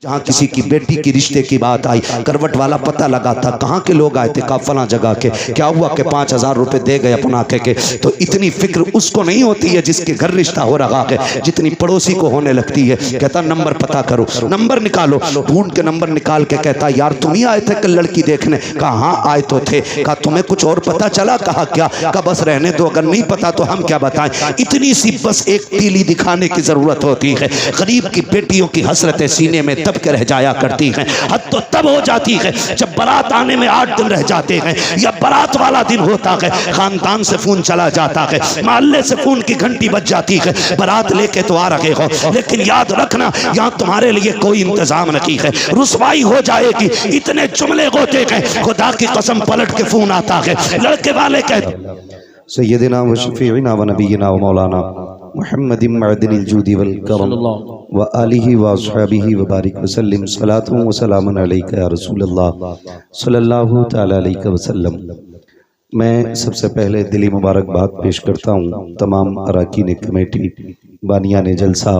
जहाँ किसी की बेटी की रिश्ते की बात आई, करवट वाला पता लगा था कहाँ के लोग आए थे, कहा फला जगह के। क्या हुआ कि 5,000 रुपए दे गए अपना के। तो इतनी फिक्र उसको नहीं होती है जिसके घर रिश्ता हो रहा है जितनी पड़ोसी को होने लगती है। कहता नंबर पता करो, नंबर निकालो, ढूंढ के नंबर निकाल के कहता यार तुम ही आए थे कल लड़की देखने। कहा हाँ आए तो थे। कहा तुम्हें कुछ और पता चला? कहा क्या? कहा बस रहने दो, अगर नहीं पता तो हम क्या बताएं। इतनी सी बस एक तीली दिखाने की जरूरत होती है। गरीब की बेटियों की हसरतें सीने में तब के रह जाया करती हैं। हद तो तब हो जाती है जब बारात आने में 8 दिन रह जाते हैं या बारात वाला दिन होता है, खानदान से फोन चला जाता है, मोहल्ले से फोन की घंटी बज जाती है, बारात लेके तो आ रहे हो लेकिन याद रखना यहाँ तुम्हारे लिए कोई इंतजाम नहीं है, रुसवाई हो जाएगी। इतने जुमले होते हैं, खुदा की कसम पलट के फोन आता है, लड़के वाले कहते सय्यदना व शफीअना व नबीना व मौलाना मुहम्मदिन मअदिनिल जुदी वल करम व आलिहि व अस्हाबिहि व बारिक वसल्लम सलातु व सलामुन अलैका या रसूलल्लाह सल्लल्लाहु तआला अलैहि वसल्लम। मैं सबसे पहले दिली मुबारकबाद पेश करता हूँ तमाम अरकान कमेटी, बानियान जलसा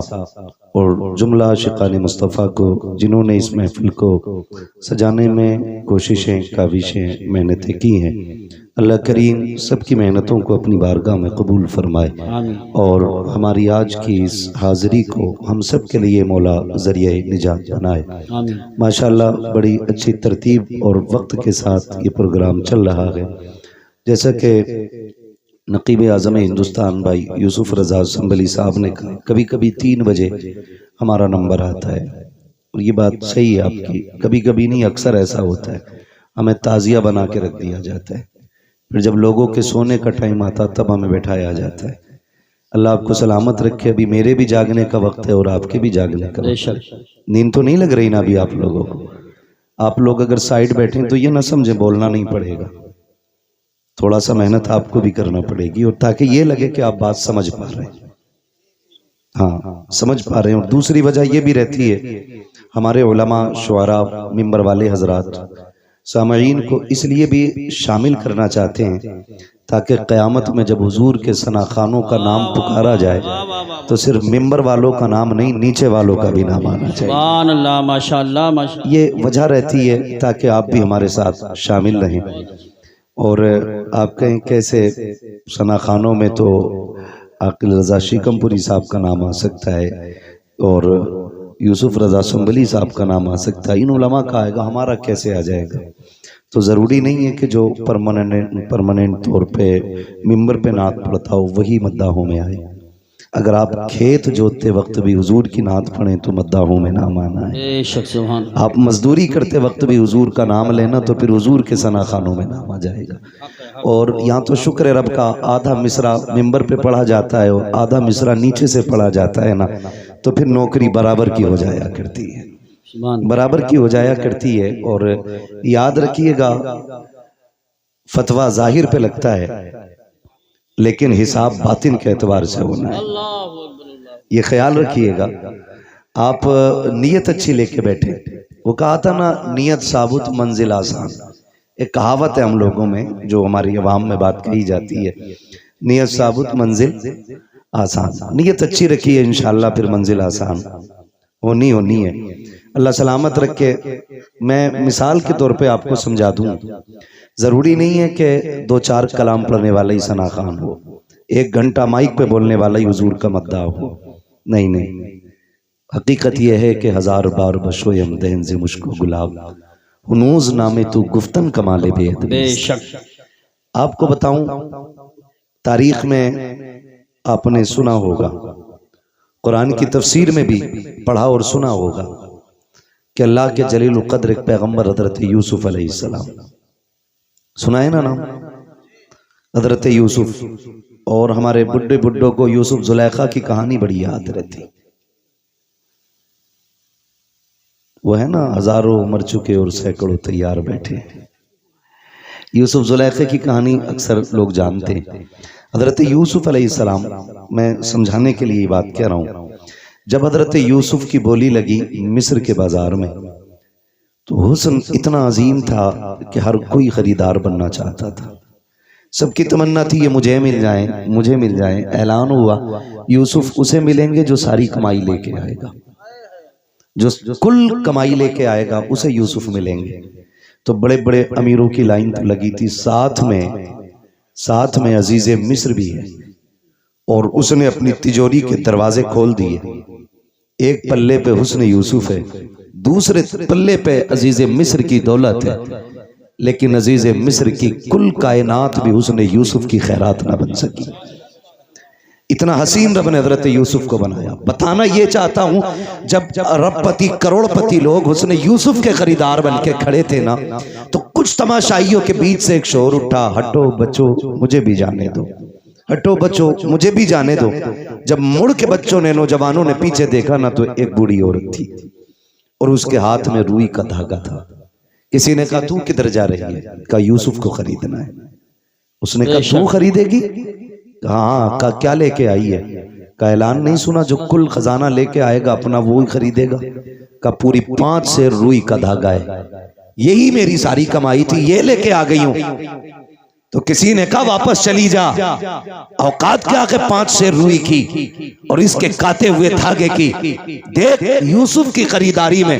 और जुमला शिकान मुस्तफ़ा को जिन्होंने इस महफिल को सजाने में कोशिशें, काविशें, मेहनतें की हैं। अल्लाह करीम सबकी मेहनतों को अपनी बारगाह में कबूल फरमाए और हमारी आज की इस हाज़िरी को हम सब के लिए मौला ज़रिए निजात बनाए। माशाअल्लाह बड़ी अच्छी तरतीब और वक्त के साथ ये प्रोग्राम चल रहा है। जैसा कि नकीब आज़म हिंदुस्तान भाई यूसुफ रज़ा संभली साहब ने कहा, कभी कभी 3 बजे हमारा नंबर आता है और ये बात सही है आपकी, कभी कभी नहीं अक्सर ऐसा होता है, हमें ताज़िया बना के रख दिया जाता है, फिर जब लोगों के सोने का टाइम आता तब हमें बैठाया जाता है। अल्लाह आपको सलामत रखे। अभी मेरे भी जागने का वक्त है और आपके भी जागने का वक्त है। नींद तो नहीं लग रही ना अभी आप लोगों को? आप लोग अगर साइड बैठे तो ये ना समझे बोलना नहीं पड़ेगा, थोड़ा सा मेहनत आपको भी करना पड़ेगी और ताकि ये लगे कि आप बात समझ पा रहे हैं। हाँ समझ पा रहे हैं। और दूसरी वजह ये भी रहती है, हमारे उलमा, शुआरा, मिंबर वाले हजरात सामईन को इसलिए भी शामिल करना चाहते हैं ताकि क़यामत में जब हुजूर के सनाखानों का नाम पुकारा जाए तो सिर्फ मिंबर वालों का नाम नहीं, नीचे वालों का भी नाम आना चाहिए। अल्लाह माशाअल्लाह माशाअल्लाह। ये वजह रहती है ताकि आप भी हमारे साथ शामिल रहें। और आप कहें कैसे, सनाखानों में तो आकिल रज़ा शिकमपुरी साहब का नाम आ सकता है और यूसुफ रज़ा संभली साहब का नाम आ सकता है, इन उलमा का आएगा, हमारा कैसे आ जाएगा? तो ज़रूरी नहीं है कि जो परमानेंट तौर पे मिंबर पे नात पढ़ता हो वही मद्दाहों में आए। अगर आप खेत जोतते वक्त भी हुजूर की नात पढ़ें तो मद्दाहों में नाम आना है। आप मजदूरी करते वक्त भी हुजूर का नाम लेना तो फिर हुजूर के सनाखानों में नाम आ जाएगा। और यहाँ तो शुक्र है रब का, आधा मिसरा मिंबर पे पढ़ा जाता है और आधा मिसरा नीचे से पढ़ा जाता है ना, तो फिर नौकरी बराबर की हो जाया करती है, बराबर की हो जाया करती है। और याद रखिएगा, फतवा जाहिर पे लगता है लेकिन हिसाब बातिन के एतबार से होना है, ये ख्याल रखिएगा। आप नीयत अच्छी लेके बैठे, वो कहा था ना, नीयत साबुत मंजिल आसान। एक कहावत है हम लोगों में, जो हमारी अवाम में बात कही जाती है, नीयत साबुत मंजिल आसान। नीयत अच्छी रखिए, इंशाअल्लाह फिर मंजिल आसान होनी है। अल्लाह सलामत रखे। मैं मिसाल के तौर पे आपको समझा दूं, जरूरी नहीं है कि 2-4 कलाम पढ़ने वाला ही सना खान हो, 1 घंटा माइक पे बोलने वाला ही हुजूर का मद्दा हो। नहीं नहीं, हकीकत यह है कि 1000 बार बशोयम देन से मुश्को गुलाब हुनूज नामे तू गुफ्तन कमाले बेशक। आपको बताऊं, तारीख में आपने सुना होगा, कुरान की तफसीर में भी पढ़ा और सुना होगा कि अल्लाह के जलील क़द्र एक पैगम्बर हज़रत यूसुफ अलैहिस्सलाम, सुना है ना नाम हज़रत यूसुफ? और हमारे बुड्ढों को यूसुफ जुलेखा की कहानी बड़ी याद रहती, वो है ना, हजारों मर चुके और सैकड़ों तैयार बैठे। यूसुफ जुलेखा की कहानी अक्सर लोग जानते हैं। हज़रत यूसुफ अलैहिस्सलाम, मैं समझाने के लिए ये बात कह रहा हूँ, जब हज़रत यूसुफ की बोली लगी मिस्र के बाजार में तो हुस्न इतना अजीम था कि हर कोई खरीदार बनना चाहता था। सबकी तमन्ना थी ये मुझे मिल जाए, मुझे मिल जाए। ऐलान हुआ यूसुफ उसे मिलेंगे जो सारी कमाई लेके आएगा। जो कुल कमाई लेके आएगा उसे यूसुफ मिलेंगे। तो बड़े बड़े अमीरों की लाइन तो लगी थी, साथ में अजीज मिस्र भी है, और उसने अपनी तिजोरी के दरवाजे खोल दिए। एक पल्ले पे हुस्न यूसुफ है, दूसरे पल्ले पे अजीज मिस्र की दौलत है, लेकिन अजीज मिस्र की कुल कायनात भी हुस्न यूसुफ की खैरात ना बन सकी। इतना हसीन रब ने हजरत यूसुफ को बनाया। बताना ये चाहता हूं, जब अरबपति करोड़पति लोग हुस्न यूसुफ के खरीदार बन के खड़े थे ना, तो कुछ तमाशाइयों के बीच से एक शोर उठा, हटो बच्चों मुझे भी जाने दो, हटो बच्चों मुझे भी जाने दो। जब मुड़ के बच्चों ने, नौजवानों ने पीछे देखा ना, तो एक बूढ़ी औरत थी और उसके हाथ में रुई का धागा था। किसी ने कहा तू किधर जा रही है? कहा यूसुफ को खरीदना है। उसने कहा तू खरीदेगी? हाँ। कहा क्या लेके आई है? का ऐलान नहीं सुना, जो कुल खजाना लेके आएगा अपना वो ही खरीदेगा। का पूरी 5 सेर रुई का धागा है, यही मेरी सारी कमाई थी, ये लेके आ गई हूं। तो किसी ने कहा वापस चली जा, औकात क्या के 5 सेर रुई की और इसके काते हुए धागे की। देख यूसुफ की खरीदारी में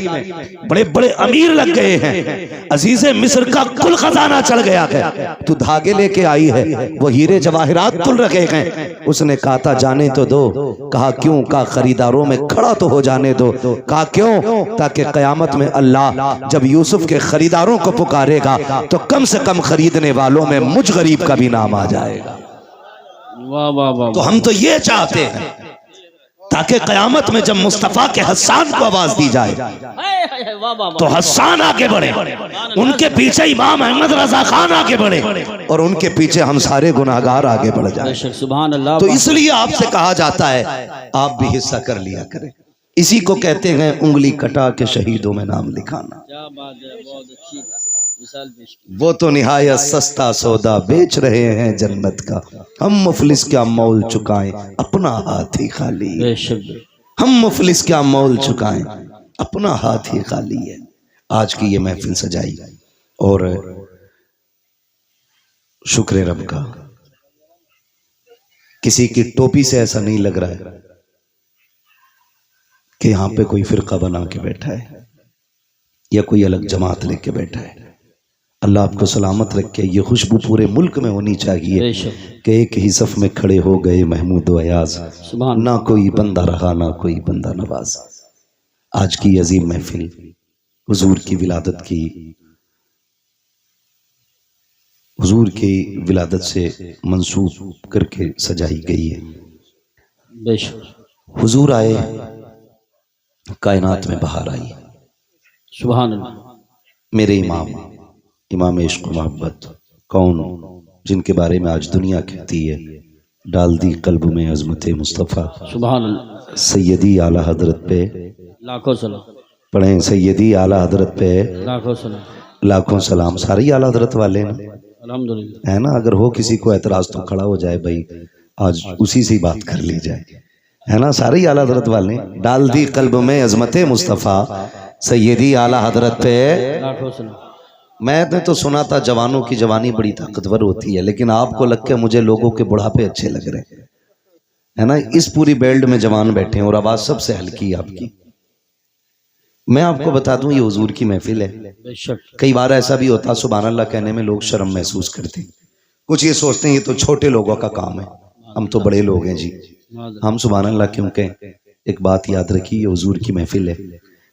बड़े बड़े अमीर लग गए हैं, अजीजे मिस्र का कुल खजाना चढ़ गया है, तू धागे लेके आई है, वो हीरे जवाहिरात तुल रखे हैं। उसने कहा था जाने तो दो। कहा क्यों? कहा खरीदारों में खड़ा तो हो जाने दो। कहा क्यों? ताकि कयामत में अल्लाह जब यूसुफ के खरीदारों को पुकारेगा तो कम से कम खरीदने वालों में मुझ गरीब का भी नाम आ जाएगा। वाह वाह वाह। तो हम तो ये चाहते हैं ताकि कयामत में जब मुस्तफा के हस्सान को आवाज दी जाए तो हस्सान आगे बढ़े, उनके पीछे इमाम अहमद रजा खान आगे बढ़े और उनके पीछे हम सारे गुनाहगार आगे बढ़ जाए। सुभान अल्लाह। तो इसलिए आपसे कहा जाता है आप भी हिस्सा कर लिया करें। इसी को कहते हैं उंगली कटा के शहीदों में नाम लिखाना। क्या बात है, बहुत अच्छी मिसाल पेश की। वो तो निहायत सस्ता सौदा बेच रहे हैं जन्नत का, हम मुफलिस क्या मोल चुकाएं अपना हाथ ही खाली है। हम मुफलिस क्या मोल चुकाएं अपना हाथ ही खाली है। आज की ये महफिल सजाई और शुक्र रब का, किसी की टोपी से ऐसा नहीं लग रहा है कि यहाँ पे कोई फिरका बना के बैठा है या कोई अलग जमात लेके बैठा है। अल्लाह आपको सलामत रखे। ये खुशबू पूरे मुल्क में होनी चाहिए कि एक ही सफ में खड़े हो गए महमूद व अयाज, ना कोई बंदा रहा ना कोई बंदा नवाज। आज की अजीम महफिल हुजूर की विलादत की, हुजूर की विलादत से मंसूब करके सजाई गई है। हुजूर आए, कायनात में बहार आई। सुभान अल्लाह। मेरे इमाम इश्क मोहब्बत कौन, जिनके बारे में आज दुनिया कहती है डाल दी कल्ब में अजमत मुस्तफ़ा। सुभान अल्लाह। सैयदी आला हजरत पे लाखों सलाम पढ़ें, सैयदी आला हजरत पे लाखों सलाम। लाखों सलाम। सारे ही आला हजरत वाले हैं अल्हम्दुलिल्लाह, है ना। अगर हो किसी को एतराज तो खड़ा हो जाए भाई, आज उसी से बात कर ली जाए, है ना। सारे ही आला हजरत वाले। डाल दी कल्ब में अजमत मुस्तफ़ा, सैयदी आला हजरत पे लाखों सलाम। मैंने तो सुना था जवानों की जवानी बड़ी ताकतवर होती है, लेकिन आपको लग के मुझे लोगों के बुढ़ापे अच्छे लग रहे हैं, है ना। इस पूरी बेल्ट में जवान बैठे हैं और आवाज सबसे हल्की है आपकी। मैं आपको बता दूं ये हुजूर की महफिल है। बेशक कई बार ऐसा भी होता सुभान अल्लाह कहने में लोग शर्म महसूस करते हैं, कुछ ये सोचते हैं ये तो छोटे लोगों का काम है, हम तो बड़े लोग हैं जी, हम सुभान अल्लाह क्यों कहें। एक बात याद रखिए, ये हुजूर की महफिल है।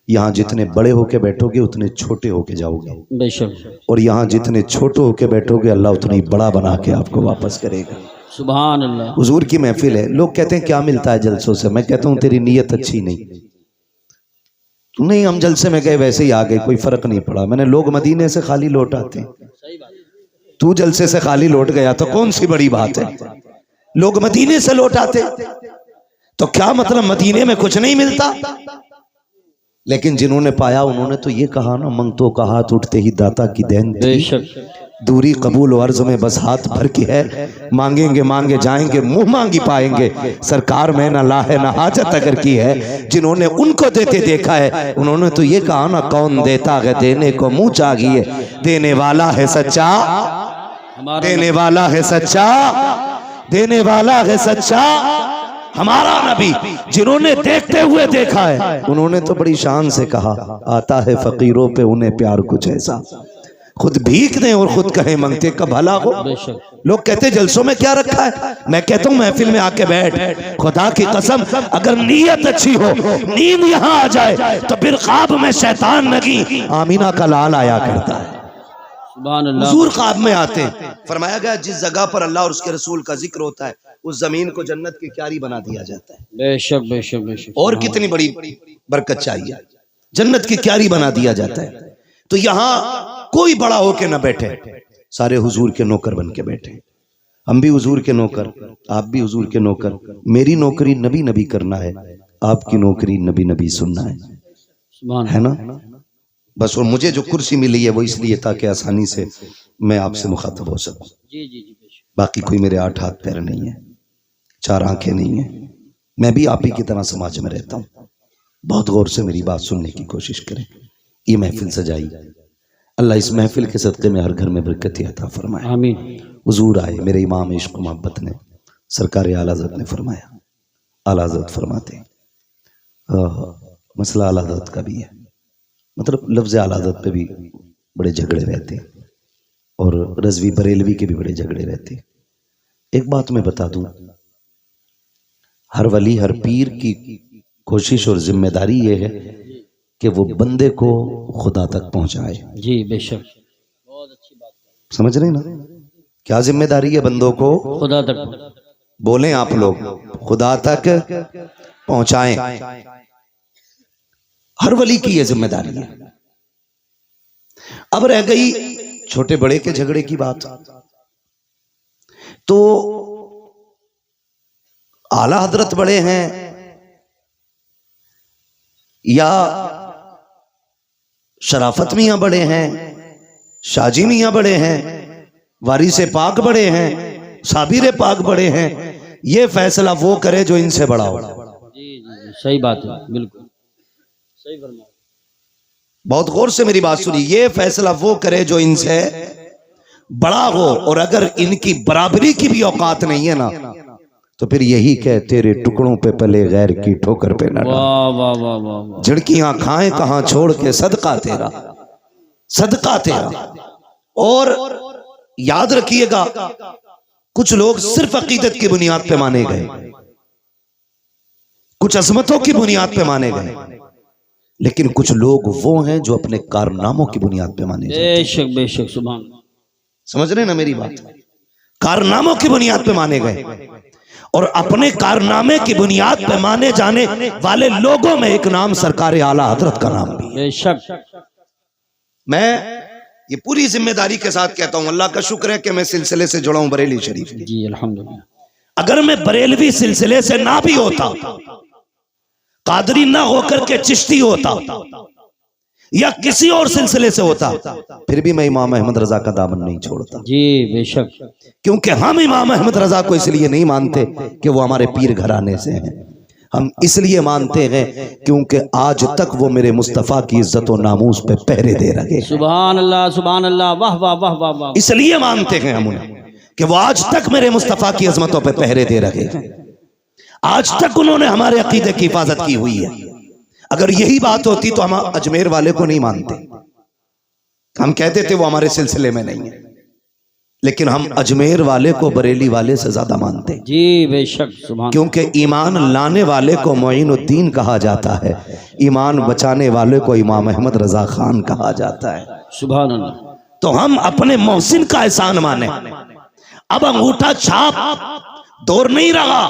यहाँ जितने बड़े होके बैठोगे उतने छोटे होके जाओगे, बेशक। और यहाँ जितने छोटे होके बैठोगे अल्लाह उतनी बड़ा बना के आपको वापस करेगा। सुभान अल्लाह। हुजूर की महफिल है। लोग कहते हैं क्या मिलता है जलसों से, मैं कहता हूँ तेरी नीयत अच्छी नहीं। नहीं, हम जलसे में गए वैसे ही आ गए, कोई फर्क नहीं पड़ा। मैंने लोग मदीने से खाली लौट आते हैं, तू जलसे से खाली लौट गया तो कौन सी बड़ी बात है। लोग मदीने से लौट आते तो क्या मतलब मदीने में कुछ नहीं मिलता। लेकिन जिन्होंने पाया उन्होंने तो ये कहा ना, मंगतों का हाथ उठते ही दाता की देन थी, दूरी कबूल अर्ज में बस हाथ भर के है, मांगेंगे मांगे जाएंगे मुंह मांगी पाएंगे, सरकार में ना ला है ना हाजत अगर की है। जिन्होंने उनको देते देखा है उन्होंने तो ये कहा ना, कौन देता है देने को मुंह चाहिए, देने वाला है सच्चा, देने वाला है सच्चा, देने वाला है सच्चा, हमारा नबी जिन्होंने देखते हुए देखा है, उन्होंने तो बड़ी शान से कहा, आता है फकीरों पे उन्हें प्यार कुछ ऐसा, खुद भीख दें और खुद कहें मंगते का भला हो। लोग कहते जलसों में क्या रखा है, मैं कहता हूं महफिल में आके बैठ, खुदा की कसम अगर नीयत अच्छी हो, नींद यहां आ जाए तो फिर ख्वाब में शैतान नगी आमीना का लाल आया करता है। हुजूर ख्वाब में आते हैं, फरमाया गया जिस जगह पर अल्लाह और उसके रसूल का जिक्र होता है उस जमीन को जन्नत की क्यारी बना दिया जाता है। बेशक बेशक बेशक। और कितनी बड़ी बरकत चाहिए, जन्नत की क्यारी बना दिया जाता है। तो यहाँ कोई बड़ा होके ना बैठे, सारे हुजूर के नौकर बन के बैठे। हम भी हुजूर के नौकर, आप भी हुजूर के नौकर। मेरी नौकरी नबी नबी करना है, आपकी नौकरी नबी नबी सुनना है ना। बस और मुझे जो कुर्सी मिली है वो इसलिए ताकि आसानी से मैं आपसे मुखातब हो सकूं। जी जी जी। बाकी कोई मेरे 8 हाथ पैर नहीं है, 4 आंखें नहीं है, मैं भी आप ही की तरह समाज में रहता हूँ। बहुत गौर से मेरी बात सुनने की कोशिश करें। ये महफिल सजाई, अल्लाह इस महफिल के सदक़े में हर घर में बरकत अता फरमाए। आमीन। हुजूर आए, मेरे इमाम इश्क मोहब्बत ने, सरकार आला हज़रत ने फरमाया, आला हज़रत फरमाते मसला आला हज़रत का भी है, मतलब लफ्ज़ आला हज़रत पे भी बड़े झगड़े रहते हैं और रज़वी बरेलवी के भी बड़े झगड़े रहते हैं। एक बात मैं बता दूं, हर वली हर पीर की कोशिश और जिम्मेदारी ये है कि वो बंदे को खुदा तक पहुंचाए। जी बेशक, बहुत अच्छी बात। समझ रहे ना, क्या जिम्मेदारी है बंदों को खुदा तक, बोलें आप लोग, खुदा तक पहुंचाएं। हर वली की ये जिम्मेदारी है। अब रह गई छोटे बड़े के झगड़े की बात, तो आला हजरत बड़े हैं या शराफत मियाँ बड़े हैं, शाजी मियाँ बड़े हैं, वारिसे पाक बड़े हैं, साबिर पाक बड़े हैं, ये फैसला वो करे जो इनसे बड़ा हो। जी जी सही बात है, बिल्कुल सही फरमाया। बहुत गौर से मेरी बात सुनिए, ये फैसला वो करे जो इनसे बड़ा हो, और अगर इनकी बराबरी की भी औकात नहीं है ना तो फिर यही कह तेरे टुकड़ों पे पले गैर की ठोकर पे न डाल, झिड़कियां खाएं कहां छोड़ के सदका तेरा, सदका तेरा। और याद रखिएगा, कुछ लोग सिर्फ अकीदत की बुनियाद पे माने गए, कुछ अजमतों की बुनियाद पे माने गए, लेकिन कुछ लोग वो हैं जो अपने कारनामों की बुनियाद पे माने गए। बेशक बेशक, सुभान। समझ रहे ना मेरी बात, कारनामों की बुनियाद पे माने गए, और अपने कारनामे की बुनियाद पे माने जाने वाले लोगों में एक नाम सरकार आला हजरत का नाम भी है। बेशक। मैं ये पूरी जिम्मेदारी के साथ कहता हूं, अल्लाह का शुक्र है कि मैं सिलसिले से जुड़ा हूं बरेली शरीफ। जी अल्हम्दुलिल्लाह। अगर मैं बरेलवी सिलसिले से ना भी होता, कादरी ना होकर के चिश्ती होता या किसी और सिलसिले से होता, फिर भी मैं इमाम अहमद रजा का दामन नहीं छोड़ता। जी बेशक, क्योंकि हम इमाम अहमद रजा को इसलिए नहीं मानते कि वो हमारे पीर घराने से हैं, हम इसलिए मानते हैं क्योंकि आज तक वो मेरे मुस्तफ़ा की इज्जत और नामूस पे पहरे दे रहे। सुभान अल्लाह, सुभान अल्लाह, वाह वाह वाह वाह वाह। इसलिए मानते हैं हम उन्हें कि वो आज तक मेरे मुस्तफ़ा की अजमतों पे पहरे दे रहे, आज तक उन्होंने हमारे अकीदे की हिफाजत की हुई है। अगर यही बात होती तो हम अजमेर वाले को नहीं मानते, हम कहते थे वो हमारे सिलसिले में नहीं है, लेकिन हम अजमेर वाले को बरेली वाले से ज्यादा मानते। जी बेशक, सुभान। क्योंकि ईमान लाने वाले को मोइनुद्दीन कहा जाता है, ईमान बचाने वाले को इमाम अहमद रजा खान कहा जाता है। सुभान अल्लाह। तो हम अपने मोहसिन का एहसान माने। अब अंगूठा छाप दौर नहीं रहा,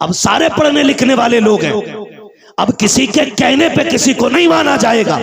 अब सारे पढ़ने लिखने वाले लोग हैं, अब किसी के कहने पे किसी को नहीं माना जाएगा,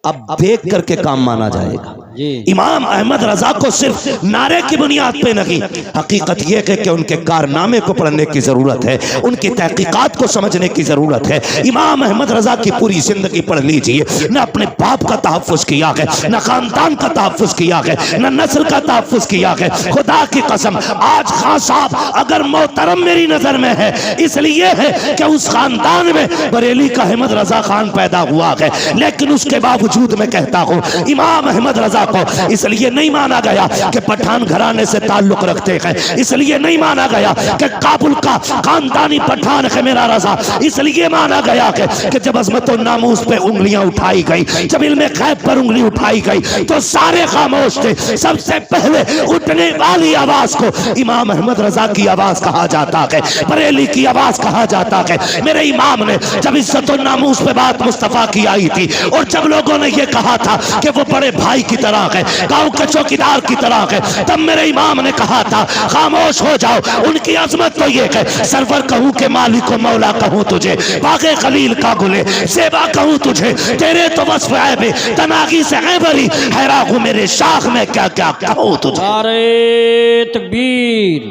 अब देख करके काम माना जाएगा। इमाम अहमद रजा को सिर्फ नारे की बुनियाद पे नहीं, हकीकत यह है कि उनके कारनामे को पढ़ने की जरूरत है, उनकी तहकीकात को समझने की जरूरत है। इमाम अहमद रजा की पूरी जिंदगी पढ़ लीजिए, न अपने बाप का तहफ़्फ़ुज़ किया है, न खानदान का तहफ़्फ़ुज़ किया है, न नस्ल का तहफ़्फ़ुज़ किया है। खुदा की कसम, आज खान साहब अगर मोहतरम मेरी नजर में है इसलिए है कि उस खानदान में बरेली का अहमद रजा खान पैदा हुआ है, लेकिन उसके बावजूद मैं कहता हूँ इमाम अहमद रजा रखो, इसलिए नहीं माना गया कि पठान घराने से ताल्लुक रखते हैं, इसलिए नहीं माना गया कि काबुल का खानदानी पठान है मेरा रजा, इसलिए माना गया कि जब अजमत और नामूस पे उंगलियां उठाई गई, जब इल्मे गैब पर उंगली उठाई गई तो सारे खामोश थे। सबसे पहले उठने वाली आवाज को इमाम अहमद रजा की आवाज कहा जाता है, बरेली की आवाज कहा जाता है। मेरे इमाम ने जब इज्जत और नामूस पे बात मुस्तफा की आई थी और जब लोगों ने ये कहा था कि वो बड़े भाई की तरह है, गांव के चौकीदार की तरह है, तब मेरे इमाम ने कहा था खामोश हो जाओ, उनकी अजमत तो ये है, सरवर कहूं के मालिक को मौला कहूं तुझे, बागे खलील का गुले सेवा कहूं तुझे, तेरे तो वस्फ ऐबे तनागी से ऐबरी हैरा हूं मेरे शाख में क्या क्या कहूं तुझे। नारे तकबीर,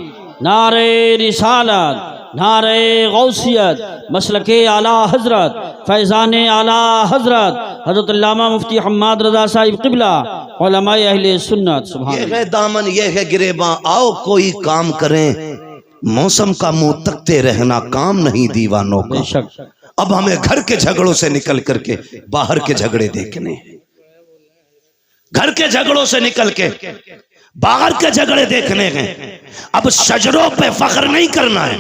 नारे रिसालत, नारे गौसियत, मसलके आला हजरत, फैज़ान आला हजरत हजरत अल्लामा मुफ्ती हम्माद रजा साहिब क़िबला उलमाए अहले सुन्नत। सुभान ये है दामन, ये है गिरेबां, आओ कोई काम करें, मौसम का मुंह तकते रहना काम नहीं दीवानों का। बेशक अब हमें घर के झगड़ों से निकल करके बाहर के झगड़े देखने, घर के झगड़ों से निकल के बाहर के झगड़े देखने हैं। अब शजरों पे फख्र नहीं करना है,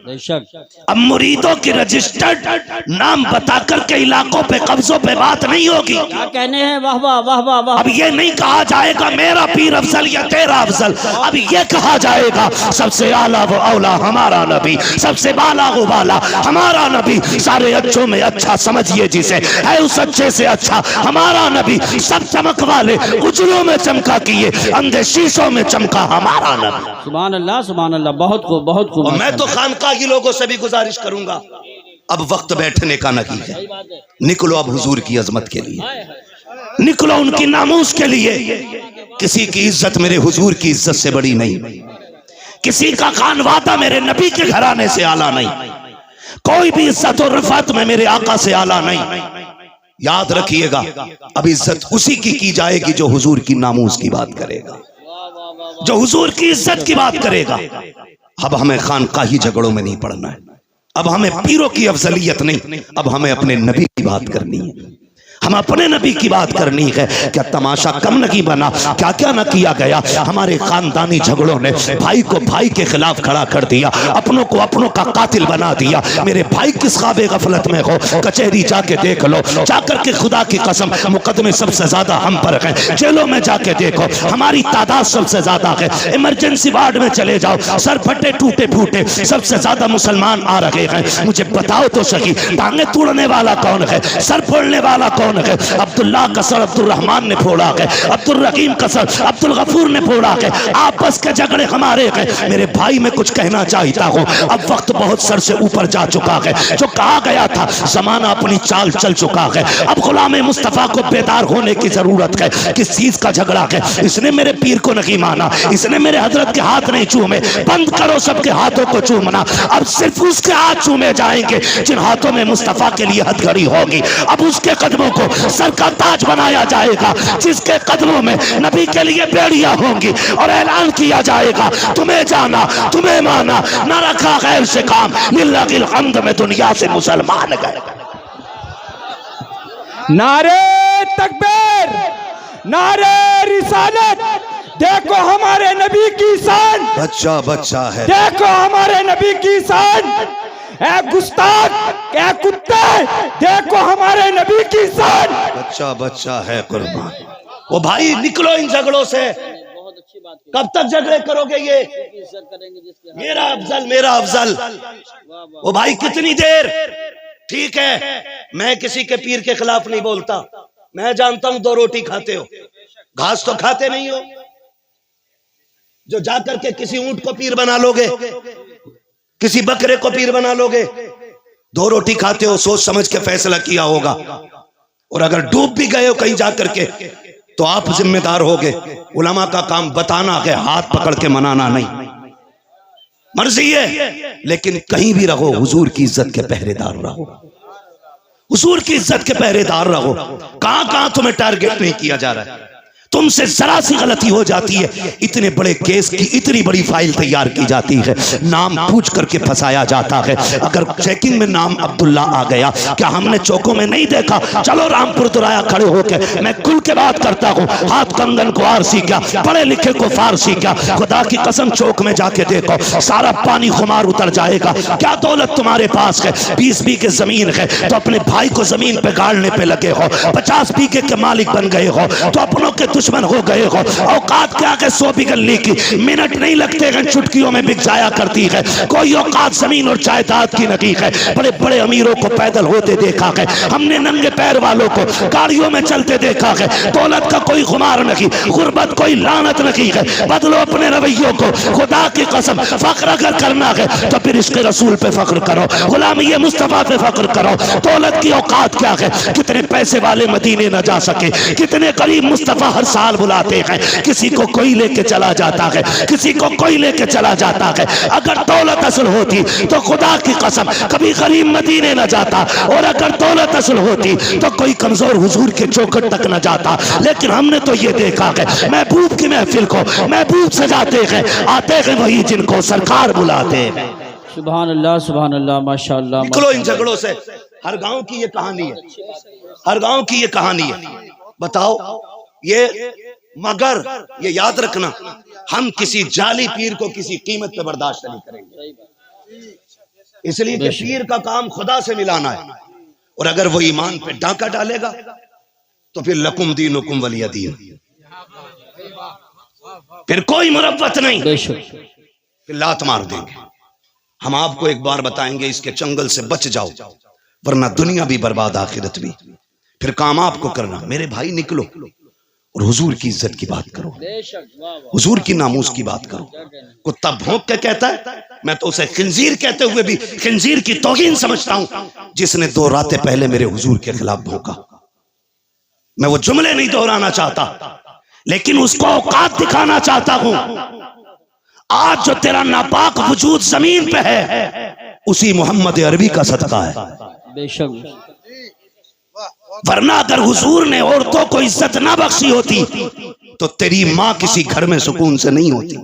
बेशक अब मुरीदों की रजिस्टर्ड नाम बता करके इलाकों पे कब्जों पे बात नहीं होगी। क्या कहने हैं, वाह वाह वाह वाह वाह। अब ये नहीं कहा जाएगा मेरा पीर अफजल या तेरा अफजल, अब ये कहा जाएगा सबसे आला वो औला हमारा नबी, सबसे बाला वो बाला हमारा नबी, सारे अच्छों में अच्छा समझिए जिसे, है उस अच्छे से अच्छा हमारा नबी, सब चमक वाले उजलों में चमका किए, अंधे शीशों में चमका हमारा नबी। सुभान अल्लाह सुभान अल्लाह, बहुत खूब बहुत खूब। और मैं तो खानका की लोगों से भी गुजारिश करूंगा, अब वक्त बैठने का नहीं है, निकलो अब हुजूर की अजमत के लिए, निकलो उनकी नामूस के लिए। किसी की इज्जत मेरे हुजूर की इज्जत से बड़ी नहीं, किसी का खानवादा मेरे नबी के घराने से आला नहीं, कोई भी इज्जत और रफात में मेरे आका से आला नहीं। याद रखिएगा, अब इज्जत उसी की जाएगी जो हुजूर की नामूस की बात करेगा, जो हुजूर की इज्जत की बात करेगा। अब हमें खानकाही झगड़ों में नहीं पड़ना है, अब हमें पीरों की अफजलियत नहीं, अब हमें अपने नबी की बात करनी है, हम अपने नबी की बात करनी है। क्या तमाशा कम नहीं बना, क्या क्या न किया गया। हमारे खानदानी झगड़ों ने भाई को भाई के खिलाफ खड़ा कर दिया, अपनों को अपनों का कातिल बना दिया। मेरे भाई किस ख्वाबे गफलत में हो, कचहरी जाके देख लो, जाकर के खुदा की कसम मुकदमे सबसे ज्यादा हम पर हैं, जेलों में जाके देखो हमारी तादाद सबसे ज्यादा है। इमरजेंसी वार्ड में चले जाओ, सर फटे टूटे फूटे सबसे ज्यादा मुसलमान आ रहे हैं। मुझे बताओ तो सही, टांगे तोड़ने वाला कौन है, सर फोड़ने वाला कौन है? अब्दुल्लाह का सर अब्दुल रहमान ने फोड़ा है, अब्दुल रहीम का सर अब्दुल गफूर ने फोड़ा है। आपस के झगड़े हमारे हैं। मेरे भाई मैं कुछ कहना चाहता हूँ, अब वक्त बहुत सर से ऊपर जा चुका है। जो कहा गया था जमाना अपनी चाल चल चुका है, अब गुलाम मुस्तफा को बेदार होने की जरूरत है। किस चीज का झगड़ा है? इसने मेरे पीर को नहीं माना, इसने मेरे हजरत के हाथ नहीं चूमे। बंद करो सबके हाथों को चूमना, अब सिर्फ उसके हाथ चूमे जाएंगे जिन हाथों में मुस्तफा के लिए हथकड़ी होगी। अब उसके कदमों को सर का ताज बनाया जाएगा, जिसके कदमों में नबी के लिए बेड़ियां होंगी और ऐलान किया जाएगा तुम्हें जाना तुम्हें माना, न रखा गैर से काम, लिल्लाहिल हम्द में दुनिया से मुसलमान गए। नारे तकबीर, नारे रिसालत, देखो हमारे नबी की शान, बच्चा बच्चा है, देखो हमारे नबी की शान। ए गुस्ताख, ए कुत्ते, देखो हमारे नबी की शान। बच्चा बच्चा है कुर्बान। वो भाई निकलो इन झगड़ों से, बहुत अच्छी बात है। कब तक झगड़े करोगे? ये इज्जत करेंगे जिसके मेरा अफजल मेरा अफजल, वो भाई कितनी देर? ठीक है, मैं किसी के पीर के खिलाफ नहीं बोलता, मैं जानता हूं 2 रोटी खाते हो, घास तो खाते नहीं हो, जो जाकर के किसी ऊंट को पीर बना लोगे, किसी बकरे को पीर बना लोगे। 2 रोटी खाते हो, सोच समझ के फैसला किया होगा, और अगर डूब भी गए हो कहीं जाकर के तो आप जिम्मेदार होगे। उलमा का काम बताना है, हाथ पकड़ के मनाना नहीं। मर्जी है, लेकिन कहीं भी रहो हुजूर की इज्जत के पहरेदार रहो, हुजूर की इज्जत के पहरेदार रहो। कहां कहां तुम्हें टारगेट नहीं किया जा रहा है? तुमसे जरा सी गलती हो जाती है, इतने बड़े केस की इतनी बड़ी फाइल तैयार की जाती है, नाम पूछ करके फंसाया जाता है। अगर चेकिंग में नाम अब्दुल्ला आ गया, क्या हमने चौकों में नहीं देखा? चलो रामपुर दुराया खड़े होके मैं खुल के बात करता हूँ, हाथ कंगन को आरसी क्या, पढ़े लिखे को फारसी क्या, खुदा की कसम चौक में जाके देखो, सारा पानी खुमार उतर जाएगा। क्या दौलत तुम्हारे पास है? 20 बीघे जमीन है तो अपने भाई को जमीन पे गाड़ने पे लगे हो, 50 बीघे के मालिक बन गए हो तो अपनों के दुश्मन हो गए हो। औकात क्या के 100 बिगलने की मिनट नहीं लगते हैं, चुटकियों में बिक जाया करती है। कोई औकात जमीन और जायदाद की नहीं है। बड़े बड़े अमीरों को पैदल होते देखा है हमने, नंगे पैर वालों को गाड़ियों में चलते देखा है। दौलत का कोई खुमार नहीं, गुर्बत कोई लानत नहीं है। बदलो अपने रवैयों को, खुदा की कसम फख्र अगर करना है तो फिर इसके रसूल पे फख्र करो, गुलामी मुस्तफा पे फख्र करो। दौलत की औकात क्या है? कितने पैसे वाले मदीने न जा सके, कितने करीब मुस्तफा हर साल बुलाते हैं, किसी को कोई लेके चला जाता है, किसी को कोई लेके चला जाता है। अगर दौलत असल होती तो खुदा की कसम कभी गरीब मदीने न जाता, और अगर दौलत असल होती तो कोई कमजोर हुजूर के चौखट तक न जाता। लेकिन हमने तो ये देखा है, महबूब की महफिल को महबूब सजाते हैं, आते हैं वही जिनको सरकार बुलाते हैं। सुभान अल्लाह माशाअल्लाह। निकलो इन झगड़ों से। हर गांव की ये कहानी है, हर गांव की ये कहानी है। बताओ ये, मगर ये याद रखना, हम किसी जाली पीर को किसी कीमत पे बर्दाश्त नहीं करेंगे, इसलिए कि पीर का काम खुदा से मिलाना है। और अगर वो ईमान पे डाका डालेगा तो फिर लकुम दीनुकुम वलिया दीन, फिर कोई मुरव्वत नहीं, फिर लात मार देंगे। हम आपको एक बार बताएंगे, इसके चंगल से बच जाओ, वरना दुनिया भी बर्बाद आखिरत भी। फिर काम आपको करना। मेरे भाई निकलो और हुजूर की इज्जत की बात करो, हुजूर की नामूस की बात करो। कुत्ता भौंक के कहता है, मैं तो उसे खिंजीर कहते हुए भी खिंजीर की तौहीन समझता हूं, जिसने 2 रातें पहले मेरे हुजूर के खिलाफ भौंका। मैं वो जुमले नहीं दोहराना चाहता, लेकिन उसको औकात दिखाना चाहता हूं। आज जो तेरा नापाक वजूद जमीन पे है, उसी मोहम्मद अरबी का सदका है। बेशक, वरना अगर हुजूर ने औरतों को इज्जत ना बख्शी होती तो तेरी माँ किसी घर में सुकून से नहीं होती,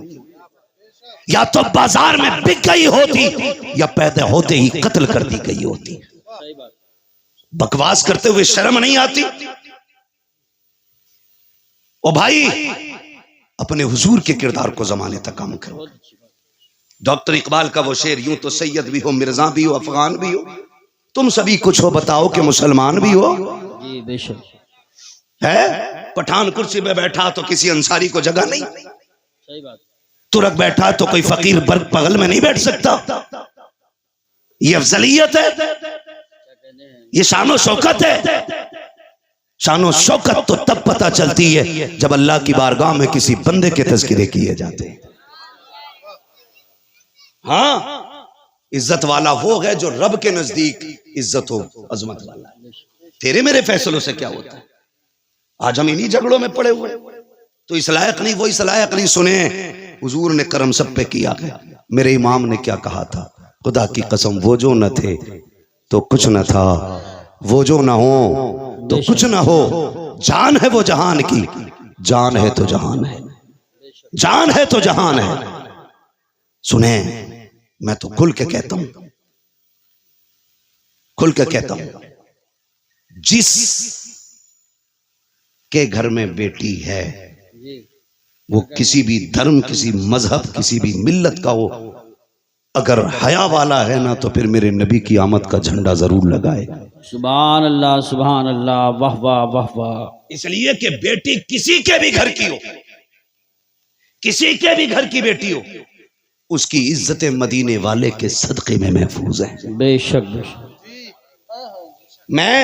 या तो बाजार में बिक गई होती, या पैदा होते ही कत्ल कर दी गई होती। बकवास करते हुए शर्म नहीं आती? ओ भाई, अपने हुजूर के किरदार को जमाने तक काम करो। डॉक्टर इकबाल का वो शेर, यूं तो सैयद भी हो, मिर्जा भी हो, अफगान भी हो, तुम सभी कुछ हो, बताओ कि मुसलमान भी हो। जी बेशक है, पठान कुर्सी पे बैठा तो किसी अंसारी को जगह नहीं, सही बात। तुरक बैठा तो कोई फकीर बर्ग बगल में नहीं बैठ सकता। ये अफजलियत है, ये शानो शौकत है। शानो शौकत तो तब पता चलती है जब अल्लाह की बारगाह में किसी बंदे के तज़किरे किए जाते हैं। हाँ, इज्जत वाला वो है जो रब के नजदीक इज्जत हो, अजमत वाला है। तेरे मेरे फैसलों से क्या होता है? आज हम इन्हीं झगड़ों में पड़े हुए, तो इस लायक नहीं, वो इस लायक नहीं। सुने, हुजूर ने करम सब पे किया है। मेरे इमाम ने क्या कहा था? खुदा की कसम, वो जो न थे तो कुछ न था, वो जो ना हो तो कुछ ना हो। जान है वो जहान की, जान है तो जहान है, जान है तो जहान है। सुने, मैं तो खुल के कहता हूं, खुल के कहता हूं, जिस के घर में बेटी है वो किसी भी धर्म, किसी मजहब, किसी भी मिल्लत का हो, अगर हया वाला है ना, तो फिर मेरे नबी की आमद का झंडा जरूर लगाए। सुभान अल्लाह, वाह वाह वाह वाह। इसलिए कि बेटी किसी के भी घर की हो, किसी के भी घर की बेटी हो, उसकी इज्जत मदीने वाले के सदके में महफूज है। बेशक बेशक। मैं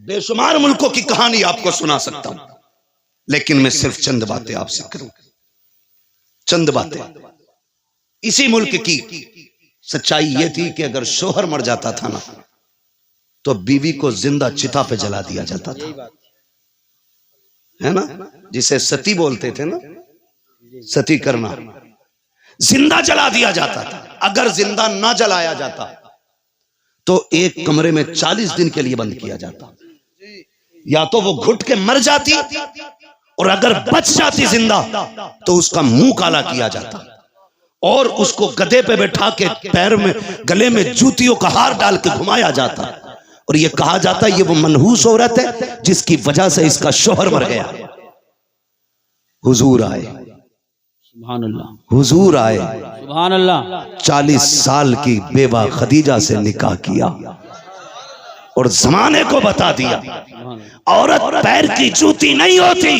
बेशुमार मुल्कों की कहानी आपको सुना सकता हूं, लेकिन मैं सिर्फ चंद बातें आपसे करूं, चंद बातें। इसी मुल्क की सच्चाई यह थी कि अगर शोहर मर जाता था ना, तो बीवी को जिंदा चिता पे जला दिया जाता था, है ना, जिसे सती बोलते थे ना, सती करना, जिंदा जला दिया जाता था। अगर जिंदा ना जलाया जाता तो एक कमरे में 40 दिन के लिए बंद किया जाता। या तो वो घुट के मर जाती और अगर बच जाती जिंदा तो उसका मुंह काला किया जाता और उसको गधे पे बैठा के पैर में गले में जूतियों का हार डाल के घुमाया जाता और ये कहा जाता ये वो मनहूस औरत है जिसकी वजह से इसका शोहर मर गया। हुजूर आए, सुभान अल्लाह, हुजूर आए, सुभान अल्लाह। 40 साल की बेवा खदीजा से निकाह किया और जमाने को बता दिया औरत पैर की जूती नहीं होती,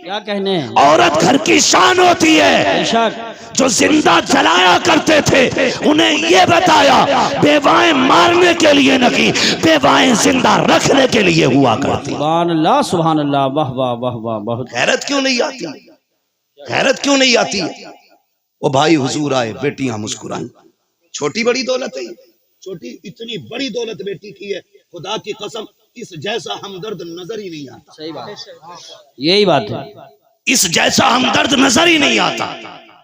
क्या कहने हैं, औरत घर की शान होती है। बेशक जो जिंदा जलाया करते थे उन्हें ये बताया बेवाएं मारने के लिए नहीं, बेवाएं जिंदा रखने के लिए हुआ करती। सुभान अल्लाह, सुभान अल्लाह, वाह वाह वाह वाह। बहुत गैरत क्यों नहीं आती, गैरत क्यों नहीं आती। वो भाई हुजूर आए, बेटियां मुस्कुराई। छोटी बड़ी दौलत है, छोटी इतनी बड़ी दौलत बेटी की है, खुदा की कसम इस जैसा हमदर्द नजर ही नहीं आता। सही बात, यही बात है। इस जैसा हमदर्द नजर ही नहीं आता।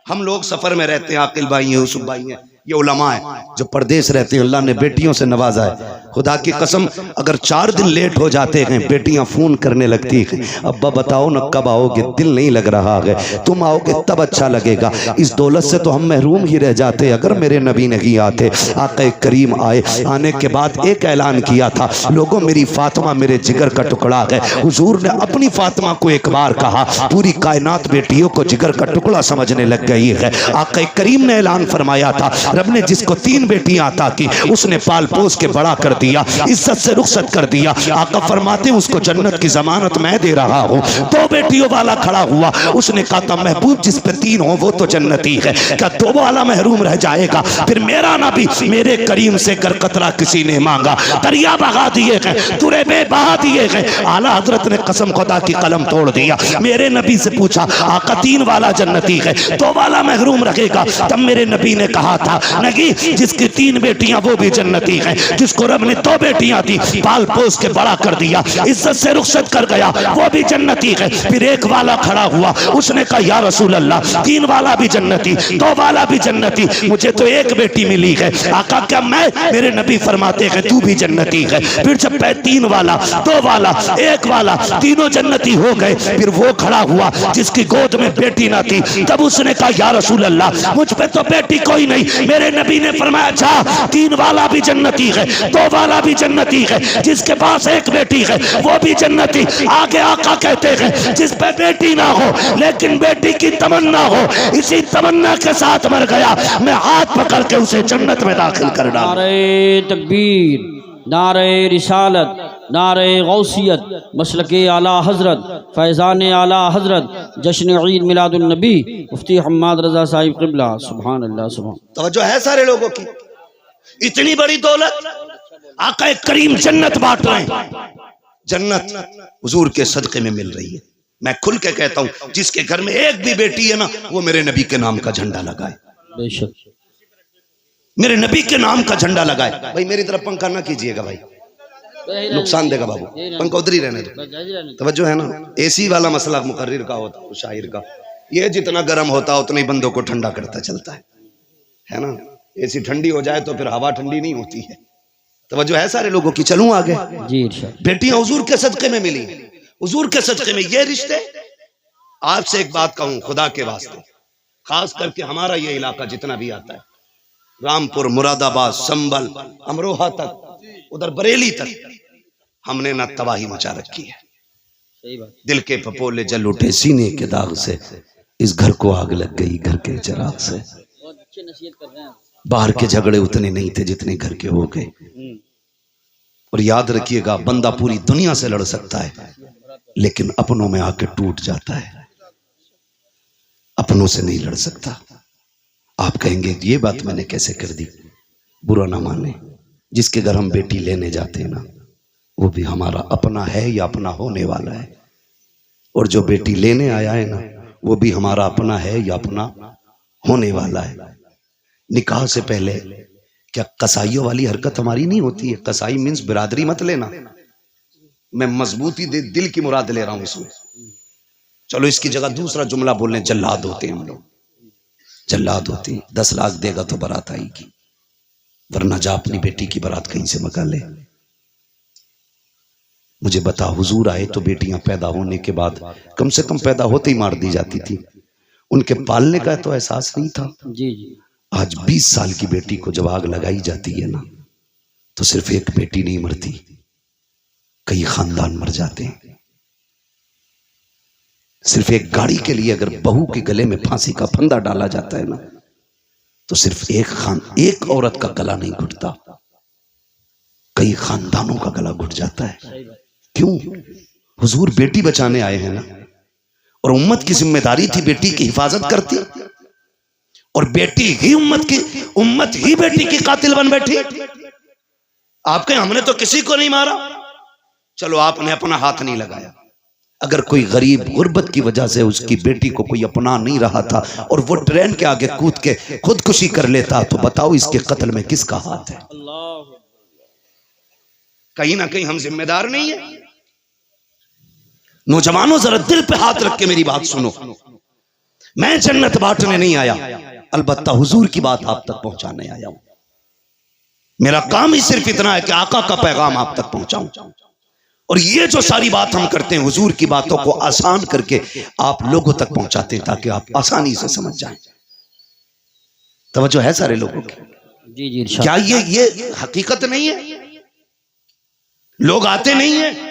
हम लोग सफर में रहते हैं, आकिल भाई हैं, यूसुफ भाई हैं, ये उलमा है जो परदेश रहते हैं, अल्लाह ने बेटियों से नवाजा है। खुदा की कसम अगर 4 दिन लेट हो जाते हैं बेटियां फोन करने लगती हैं, अब्बा बताओ ना कब आओगे, दिल नहीं लग रहा है, तुम आओगे तब अच्छा लगेगा। इस दौलत से तो हम महरूम ही रह जाते अगर मेरे नबी नहीं आते। आका करीम आए, आने के बाद एक ऐलान किया था, लोगों मेरी फातिमा मेरे जिगर का टुकड़ा है। हुजूर ने अपनी फातिमा को एक बार कहा, पूरी कायनात बेटियों को जिगर का टुकड़ा समझने लग गई है। आका करीम ने ऐलान फरमाया था, रब ने जिसको 3 बेटियां अता की उसने पाल पोस के बड़ा कर दिया, इज्जत से रुखसत कर दिया। आका फरमाते उसको जन्नत की जमानत मैं दे रहा हूँ। 2 बेटियों वाला खड़ा हुआ, उसने कहा था महबूब जिस पे 3 हो वो तो जन्नती है, क्या 2 वाला महरूम रह जाएगा। फिर मेरा नबी मेरे करीम से कर कतरा किसी ने मांगा, दरिया बहा दिए गए, तुरे बे बहा दिए गए। आला हजरत ने कसम खुदा की कलम तोड़ दिया। मेरे नबी से पूछा आका 3 वाला जन्नती है, 2 वाला महरूम रहेगा। तब मेरे नबी ने कहा था नहीं, जिसकी 3 बेटियां वो भी जन्नती हैं, जिसको रब ने 2 बेटियां दी पाल पोस के बड़ा कर दिया, इज्जत से रुखसत कर गया, वो भी जन्नती है। फिर एक वाला खड़ा हुआ, उसने कहा या रसूल अल्लाह 3 वाला भी जन्नती, 2 वाला भी जन्नती, मुझे तो 1 बेटी मिली है। आका क्या मैं, मेरे नबी फरमाते हैं तू भी जन्नती है। फिर जब 3 वाला 2 वाला 1 वाला तीनों जन्नती हो गए, फिर वो खड़ा हुआ जिसकी गोद में बेटी ना थी। तब उसने कहा या रसूल अल्लाह मुझ पे तो बेटी कोई नहीं। मेरे नबी ने फरमाया अच्छा 3 वाला भी जन्नती है, 2 वाला भी जन्नती है, जिसके पास 1 बेटी है वो भी जन्नती। आगे आका कहते हैं जिस पे बेटी ना हो लेकिन बेटी की तमन्ना हो, इसी तमन्ना के साथ मर गया, मैं हाथ पकड़ के उसे जन्नत में दाखिल कर डाला। नारे तकबीर, नारे रिसालत, नारे गौसियत, मसलके आला हजरत, फैज़ान आला हजरत, जश्न ईद मिलादुन नबी मुफ्ती हम्माद रजा साहिब क़िबला। सुभान अल्लाह, सुभान। तवज्जो है सारे लोगों की, इतनी बड़ी दौलत आका करीम जन्नत बांट रहे हैं, जन्नत हुजूर के सदके में मिल रही है। मैं खुल के कहता हूं जिसके घर में 1 भी बेटी है ना वो मेरे नबी के नाम का झंडा लगाए, बेशक मेरे नबी के नाम का झंडा लगाए। भाई मेरी तरफ पंखा ना कीजिएगा भाई, नुकसान देगा बाबू, पंखा उधर ही रहने दो। तवज्जो है ना, एसी वाला मसला मुकर्रिर का होता है, शायर का, ये जितना गर्म होता है उतना ही बंदों को ठंडा करता चलता है ना। एसी ठंडी हो जाए तो फिर हवा ठंडी नहीं होती है। तवज्जो है सारे लोगों की, चलूं आगे जी। बेटियां हुजूर के सदके में मिली, हुजूर के सदके में ये रिश्ते। आपसे एक बात कहूं खुदा के वास्ते, खास करके हमारा ये इलाका जितना भी आता है, रामपुर, मुरादाबाद, संभल, अमरोहा तक, उधर बरेली तक, हमने ना तबाही मचा रखी है। सही बात। दिल के पपोले जल उठे सीने के दाग से, इस घर को आग लग गई घर के चिराग से। बहुत अच्छी नसीहत कर रहे हैं। बाहर के झगड़े उतने नहीं थे जितने घर के हो गए। और याद रखिएगा बंदा पूरी दुनिया से लड़ सकता है लेकिन अपनों में आके टूट जाता है, अपनों से नहीं लड़ सकता। आप कहेंगे ये बात मैंने कैसे कर दी, बुरा ना माने, जिसके घर हम बेटी लेने जाते हैं ना वो भी हमारा अपना है या अपना होने वाला है, और जो बेटी लेने आया है ना वो भी हमारा अपना है या अपना होने वाला है। निकाह से पहले क्या कसाईयों वाली हरकत हमारी नहीं होती है? कसाई मीन्स बिरादरी मत लेना, मैं मजबूती दिल की मुराद ले रहा हूं इसमें। चलो इसकी जगह दूसरा जुमला बोलने, जल्लाद होते हैं हम लोग, जल्लाद होते हैं। 10 लाख देगा तो बारात आएगी, वरना जा अपनी बेटी की बारात कहीं से मंगा ले। मुझे बता, हुजूर आए तो बेटियां पैदा होने के बाद कम से कम पैदा होते ही मार दी जाती थी, उनके पालने का तो एहसास नहीं था। जी जी। आज 20 साल की बेटी को जब आग लगाई जाती है ना, तो सिर्फ एक बेटी नहीं मरती, कई खानदान मर जाते हैं। सिर्फ एक गाड़ी के लिए अगर बहू के गले में फांसी का फंदा डाला जाता है ना, तो सिर्फ एक औरत का गला नहीं घुटता, कई खानदानों का गला घुट जाता है। क्यों? हुजूर बेटी बचाने आए हैं ना, और उम्मत की जिम्मेदारी थी बेटी की हिफाजत करती, और बेटी ही उम्मत ही बेटी की कातिल बन बैठी। आपके हमने तो किसी को नहीं मारा, चलो आपने अपना हाथ नहीं लगाया। अगर कोई गरीब गुर्बत की वजह से उसकी बेटी को कोई अपना नहीं रहा था और वो ट्रेन के आगे कूद के खुदकुशी कर लेता, तो बताओ इसके कत्ल में किसका हाथ है? कहीं ना कहीं हम जिम्मेदार नहीं है। नौजवानों, जरा दिल पे हाथ रख के मेरी बात सुनो। मैं जन्नत बांटने नहीं आया, अलबत्ता हुजूर की बात आप तक पहुंचाने आया हूं। मेरा काम ही सिर्फ इतना है कि आका का पैगाम आप तक पहुंचाऊं, और ये जो सारी बात हम करते हैं हुजूर की बातों को आसान करके आप लोगों तक पहुंचाते हैं, ताकि आप आसानी से समझ जाएं। तवज्जो है सारे लोगों की? जी जी। क्या ये हकीकत नहीं है? लोग आते नहीं है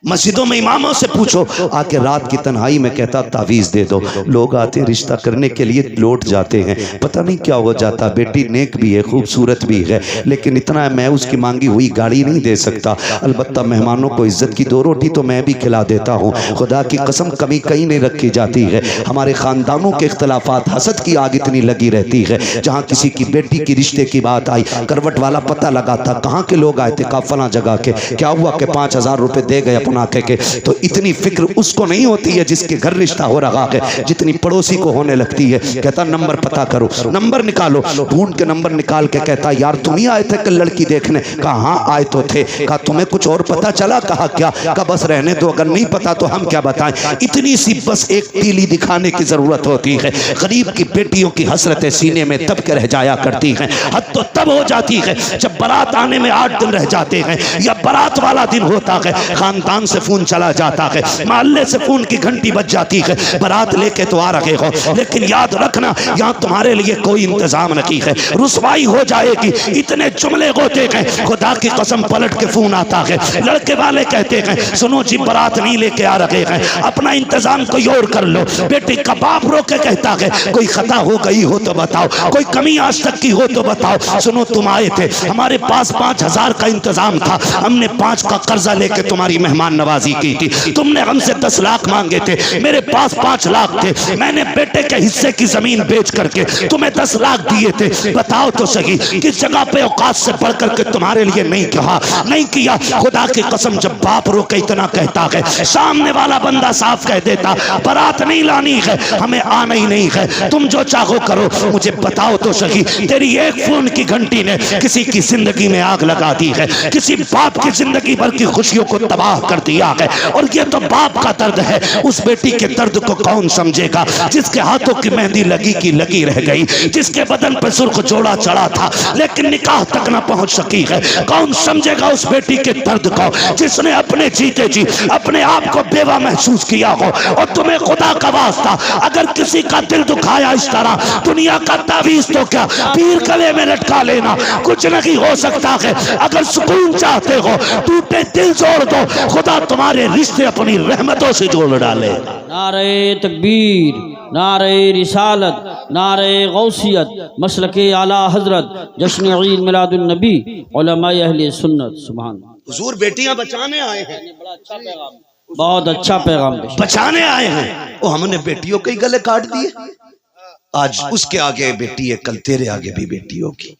मस्जिदों में, इमामों से पूछो, आके रात की तन्हाई में कहता तावीज़ दे दो। लोग आते रिश्ता करने के लिए लौट जाते हैं, पता नहीं क्या हो जाता। बेटी नेक भी है, खूबसूरत भी है, लेकिन इतना है, मैं उसकी मांगी हुई गाड़ी नहीं दे सकता, अलबत्ता मेहमानों को इज्जत की 2 रोटी तो मैं भी खिला देता हूँ। खुदा की कसम कमी कहीं नहीं रखी जाती है। हमारे ख़ानदानों के इख्तलाफात, हसद की आग इतनी लगी रहती है। जहाँ किसी की बेटी की रिश्ते की बात आई, करवट वाला पता लगा था कहाँ के लोग आए थे, कहा फला जगह के। क्या हुआ कि 5000 रुपये दे गए अपना के, तो इतनी फिक्र उसको नहीं होती है जिसके घर रिश्ता हो रहा है, जितनी पड़ोसी को होने लगती है। कहता नंबर पता करो, नंबर निकालो, ढूंढ के नंबर निकाल के कहता यार तुम ही आए थे कल लड़की देखने? कहा हाँ आए तो थे। कहा तुम्हें कुछ और पता चला? कहा क्या? कहा बस रहने दो, अगर नहीं पता तो हम क्या बताएं। इतनी सी बस एक तीली दिखाने की जरूरत होती है। गरीब की बेटियों की हसरतें सीने में दब के रह जाया करती हैं। हद तो तब हो जाती है जब बारात आने में 8 दिन रह जाते हैं, या बारात वाला दिन होता है, खानदान से फोन चला जाता है, मोहल्ले से फोन की घंटी बज जाती है, बारात लेके तो आ रहे हो, लेकिन याद रखना यहाँ तुम्हारे लिए कोई इंतजाम नहीं है, रुसवाई हो जाएगी। इतने जुमले होते हैं, खुदा की कसम पलट के फोन आता है, लड़के वाले कहते हैं सुनो जी बारात नहीं लेके आ रहे हैं, अपना इंतजाम कोई और कर लो। बेटी का बाप रो के कहता है कोई खता हो गई हो तो बताओ, कोई कमी आज तक की हो तो बताओ। सुनो तुम आए थे, हमारे पास 5000 का इंतजाम था, हमने 5 का कर्जा लेके तुम्हारी मेहमान नवाजी की थी। तुमने हमसे 10 लाख मांगे थे, मेरे पास 5 लाख थे, मैंने बेटे के हिस्से की जमीन बेच करके तुम्हें 10 लाख दिए थे। बताओ तो सही किस जगह पे औकात से बढ़ करके तुम्हारे लिए नहीं कहा, नहीं किया? खुदा की कसम जब बाप रो के इतना कहता है, सामने वाला बंदा साफ कह देता बारात नहीं लानी है, हमें आना ही नहीं है, तुम जो चाहो करो। मुझे बताओ तो सही, तेरी एक फोन की घंटी ने किसी की जिंदगी में आग लगा दी है, किसी बाप की जिंदगी भर की खुशियों को तबाह कर दिया है। और ये तो बाप का दर्द है, उस बेटी के दर्द को कौन समझेगा जिसके हाथों की मेहंदी लगी की लगी रह गई, जिसके बदन पर सुर्ख जोड़ा चढ़ा था लेकिन निकाह तक ना पहुंच सकी है। कौन समझेगा उस बेटी के दर्द को जिसने अपने जीते जी अपने आप को बेवा महसूस किया हो। और तुम्हें खुदा का वास्ता अगर किसी का दिल दुखाया इस तरह, दुनिया का तावीज तो क्या पीर गले में लटका लेना, कुछ नहीं हो सकता है। अगर सुकून चाहते हो टूटे दिल जोड़ दो, खुदा तुम्हारे रिश्ते अपनी रहमतों से जोड़ डाले। नारे तकबीर, नारे रिसालत, नारे गौसियत, मसलके आला हजरत, जश्न ईद मिलादुन नबी, उलमाए अहले सुन्नत। सुभान हुजूर बेटियां बचाने आए हैं, बहुत अच्छा पैगाम बचाने आए हैं। वो हमने बेटियों के गले काट दिए। आज उसके आगे बेटी है, कल तेरे आगे भी बेटी होगी।